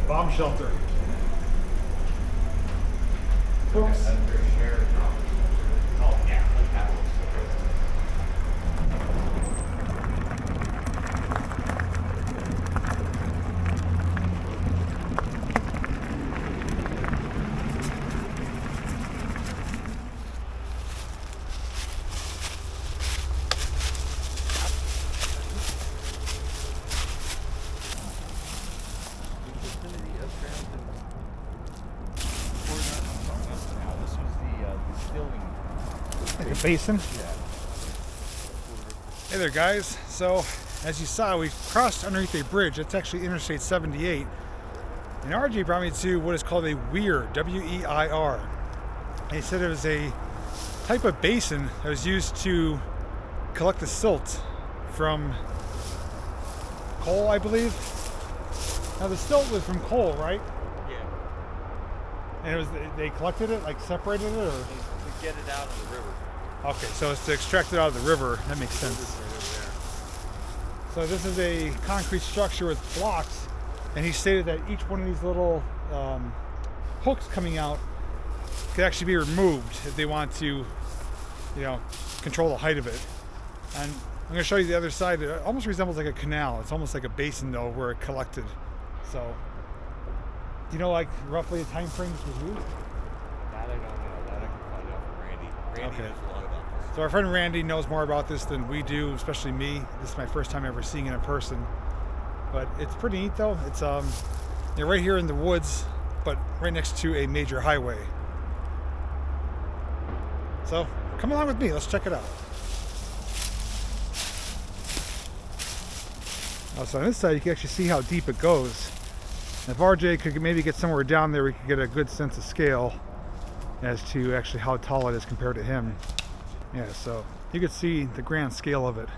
Bomb shelter. Oops. Like a basin? Yeah. Hey there guys, so as you saw we crossed underneath a bridge. It's actually Interstate 78 and RJ brought me to what is called a WEIR, W-E-I-R. And he said it was a type of basin that was used to collect the silt from coal, I believe. Now the silt was from coal, right? Yeah. And it was they collected it, like separated it, or? To get it out of the river. Okay, so it's to extract it out of the river. That makes sense. Right over there. So this is a concrete structure with blocks, and he stated that each one of these little hooks coming out could actually be removed if they want to, control the height of it. And I'm going to show you the other side. It almost resembles like a canal. It's almost like a basin though, where it collected. So, do you know like roughly the time frame this was used? That I don't know. That I can find out from Randy. Randy knows a lot about this. So our friend Randy knows more about this than we do, especially me. This is my first time ever seeing it in person. But it's pretty neat though. It's right here in the woods, but right next to a major highway. So come along with me, let's check it out. So on this side you can actually see how deep it goes. And if RJ could maybe get somewhere down there, we could get a good sense of scale as to actually how tall it is compared to him. Yeah, so you could see the grand scale of it.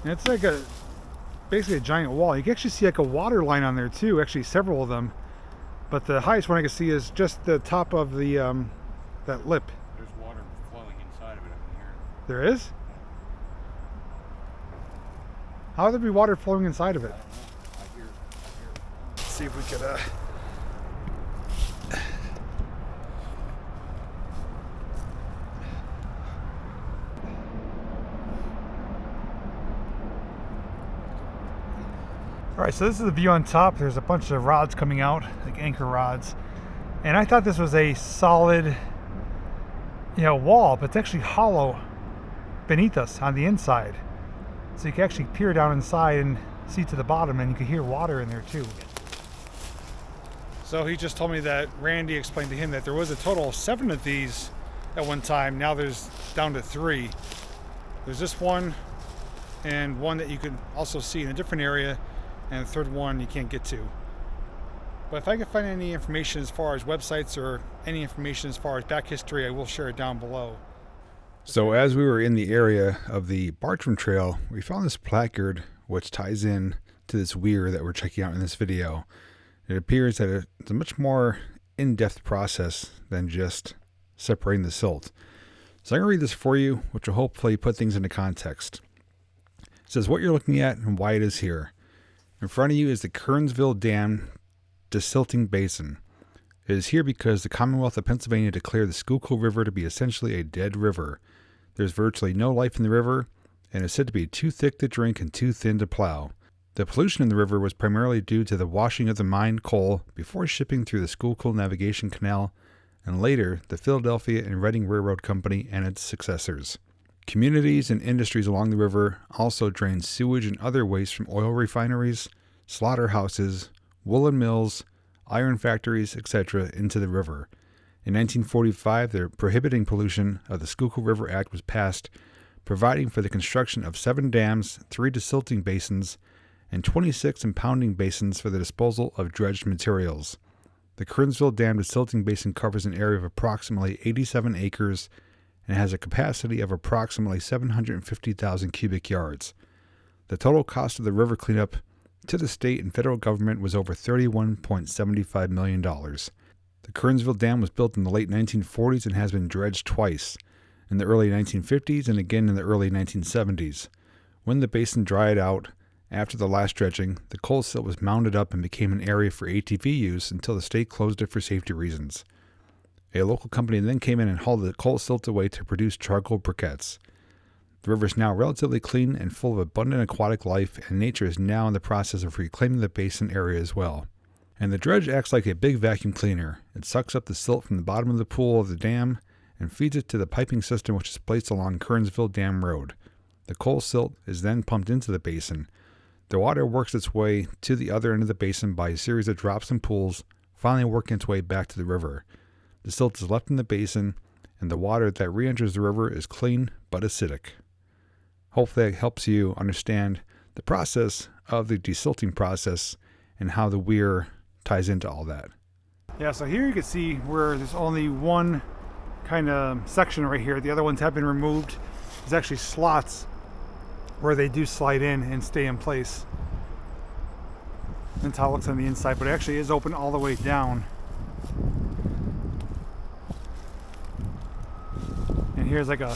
And it's like basically a giant wall. You can actually see like a water line on there too, actually several of them. But the highest one I can see is just the top of the that lip. There's water flowing inside of it up in here. There is? How would there be water flowing inside of it? I don't know. I hear. Let's see if we could Alright, so this is the view on top. There's a bunch of rods coming out, like anchor rods. And I thought this was a solid, wall, but it's actually hollow beneath us on the inside. So you can actually peer down inside and see to the bottom, and you can hear water in there too. So he just told me that Randy explained to him that there was a total of 7 of these at one time. Now there's down to 3. There's this one and one that you can also see in a different area, and the third one you can't get to. But if I can find any information as far as websites or any information as far as back history, I will share it down below. So as we were in the area of the Bartram Trail, we found this placard which ties in to this WEIR that we're checking out in this video. It appears that it's a much more in-depth process than just separating the silt. So I'm going to read this for you, which will hopefully put things into context. It says what you're looking at and why it is here. In front of you is the Kernsville Dam de-silting basin. It is here because the Commonwealth of Pennsylvania declared the Schuylkill River to be essentially a dead river. There's virtually no life in the river, and is said to be too thick to drink and too thin to plow. The pollution in the river was primarily due to the washing of the mined coal before shipping through the Schuylkill Navigation Canal, and later the Philadelphia and Reading Railroad Company and its successors. Communities and industries along the river also drained sewage and other waste from oil refineries, slaughterhouses, woolen mills, iron factories, etc. into the river. In 1945, the Prohibiting Pollution of the Schuylkill River Act was passed, providing for the construction of 7 dams, 3 desilting basins, and 26 impounding basins for the disposal of dredged materials. The Kernsville Dam desilting basin covers an area of approximately 87 acres and has a capacity of approximately 750,000 cubic yards. The total cost of the river cleanup to the state and federal government was over $31.75 million. The Kernsville Dam was built in the late 1940s and has been dredged twice, in the early 1950s and again in the early 1970s. When the basin dried out After the last dredging, the coal silt was mounded up and became an area for ATV use until the state closed it for safety reasons. A local company then came in and hauled the coal silt away to produce charcoal briquettes. The river is now relatively clean and full of abundant aquatic life, and nature is now in the process of reclaiming the basin area as well. And the dredge acts like a big vacuum cleaner. It sucks up the silt from the bottom of the pool of the dam and feeds it to the piping system which is placed along Kernsville Dam Road. The coal silt is then pumped into the basin. The water works its way to the other end of the basin by a series of drops and pools, finally working its way back to the river. The silt is left in the basin, and the water that re-enters the river is clean but acidic. Hopefully that helps you understand the process of the de-silting process and how the WEIR ties into all that. Yeah, so here you can see where there's only one kind of section right here. The other ones have been removed. There's actually slots where they do slide in and stay in place. That's how it looks on the inside, but it actually is open all the way down. And here's like a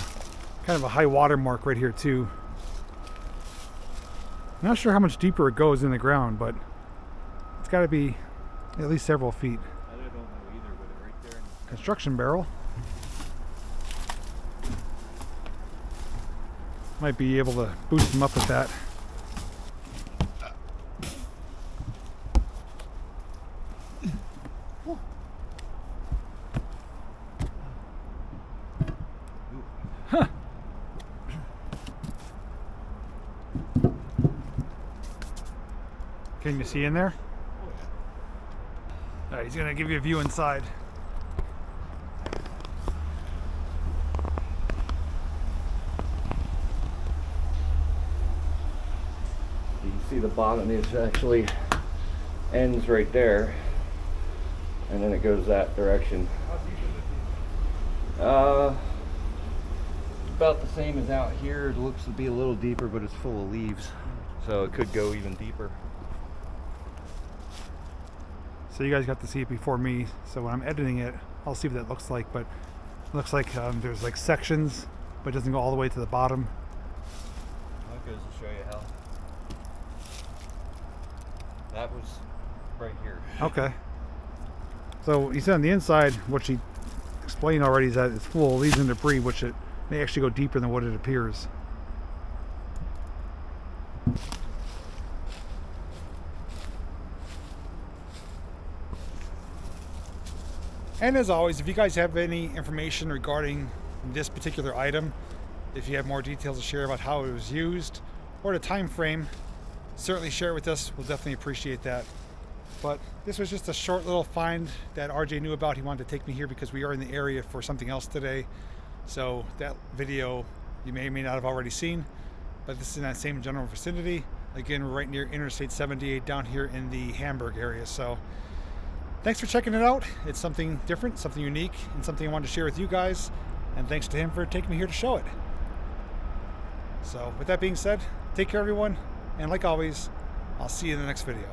kind of a high water mark right here too. I'm not sure how much deeper it goes in the ground, but it's got to be at least several feet. I don't know either, but right there. Construction barrel. Might be able to boost them up with that. Huh. Can you see in there? Oh, yeah. All right, he's gonna give you a view inside. You can see the bottom is actually ends right there, and then it goes that direction. About the same as out here. It looks to be a little deeper, but it's full of leaves, so it could go even deeper. So you guys got to see it before me, so when I'm editing it, I'll see what that looks like, but it looks like there's like sections, but it doesn't go all the way to the bottom. That goes to show you how. That was right here. Okay. So you said on the inside, what she explained already is that it's full of leaves and debris, which it may actually go deeper than what it appears. And as always, if you guys have any information regarding this particular item, if you have more details to share about how it was used or the time frame, certainly share it with us. We'll definitely appreciate that. But this was just a short little find that RJ knew about. He wanted to take me here because we are in the area for something else today. So that video you may or may not have already seen, but this is in that same general vicinity. Again, we're right near Interstate 78 down here in the Hamburg area. So thanks for checking it out. It's something different, something unique, and something I wanted to share with you guys. And thanks to him for taking me here to show it. So with that being said, take care everyone. And like always, I'll see you in the next video.